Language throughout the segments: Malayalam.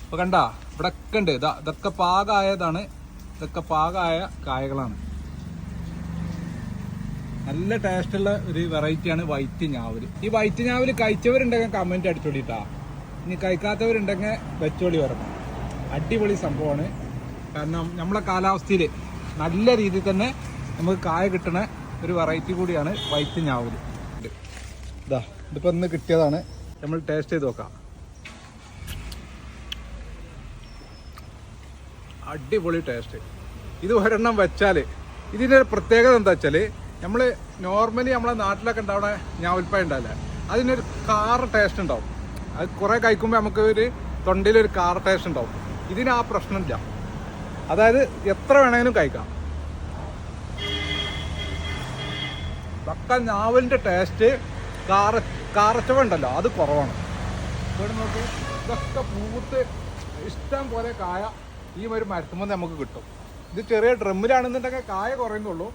അപ്പോൾ കണ്ടാ ഇവിടെ ഒക്കെ ഉണ്ട്. ഇതൊക്കെ പാകമായതാണ്. ഇതൊക്കെ പാകമായ കായകളാണ്. നല്ല ടേസ്റ്റുള്ള ഒരു വെറൈറ്റിയാണ് വൈറ്റ് ഞാവല്. ഈ വൈറ്റ് ഞാവല് കഴിച്ചവരുണ്ടെങ്കിൽ കമൻറ്റ് അടിച്ചോളിട്ടാ. ഇനി കഴിക്കാത്തവരുണ്ടെങ്കിൽ വെച്ചോളി വരണം. അടിപൊളി സംഭവമാണ്. കാരണം നമ്മളെ കാലാവസ്ഥയിൽ നല്ല രീതിയിൽ തന്നെ നമുക്ക് കായ കിട്ടുന്ന ഒരു വെറൈറ്റി കൂടിയാണ് വൈറ്റ് ഞാവല്. ഇതിപ്പോൾ ഇന്ന് കിട്ടിയതാണ്. നമ്മൾ ടേസ്റ്റ് ചെയ്ത് നോക്കാം. അടിപൊളി ടേസ്റ്റ്. ഇത് ഒരെണ്ണം വെച്ചാൽ ഇതിൻ്റെ പ്രത്യേകത എന്താ വെച്ചാൽ, നമ്മൾ നോർമലി നമ്മളെ നാട്ടിലൊക്കെ ഉണ്ടാവുന്ന ഞാവൽപ്പായ ഉണ്ടാവില്ല, അതിനൊരു കാറ ടേസ്റ്റ് ഉണ്ടാവും. അത് കുറേ കഴിക്കുമ്പോൾ നമുക്ക് ഒരു തൊണ്ടയിലൊരു കാറ ടേസ്റ്റ് ഉണ്ടാവും. ഇതിന് ആ പ്രശ്നമില്ല. അതായത് എത്ര വേണമെങ്കിലും കഴിക്കാം. പക്ക ഞാവലിൻ്റെ ടേസ്റ്റ്. കാറച്ചവ ഉണ്ടല്ലോ അത് കുറവാണ്. ഇവിടെ നോക്ക്, ഇതൊക്കെ പൂത്ത് ഇഷ്ടം പോലെ കായ ഈ ഒരു മരത്തുമ്പോൾ നമുക്ക് കിട്ടും. ഇത് ചെറിയ ഡ്രമ്മിലാണെന്നുണ്ടെങ്കിൽ കായ കുറയുന്നുള്ളൂ.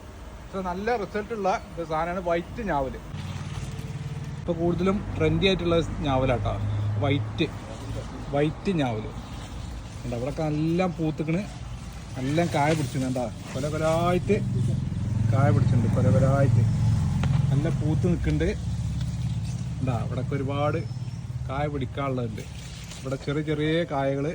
പക്ഷെ നല്ല റിസൾട്ടുള്ള ഒരു സാധനമാണ് വൈറ്റ് ഞാവൽ. ഇപ്പോൾ കൂടുതലും ട്രെൻഡി ആയിട്ടുള്ള ഞാവലാട്ടോ വൈറ്റ് ഞാവൽ. ഉണ്ട് അവിടെയൊക്കെ എല്ലാം പൂത്തുക്കണ്, എല്ലാം കായ പിടിച്ചിട്ടുണ്ട്. കൊല കൊലായിട്ട് കായ പിടിച്ചിട്ടുണ്ട്. കൊല കൊലായിട്ട് നല്ല പൂത്ത് നിൽക്കുന്നുണ്ട്. ഉണ്ടാ ഇവിടെയൊക്കെ ഒരുപാട് കായ പിടിക്കാനുള്ളതുണ്ട്. ഇവിടെ ചെറിയ ചെറിയ കായകൾ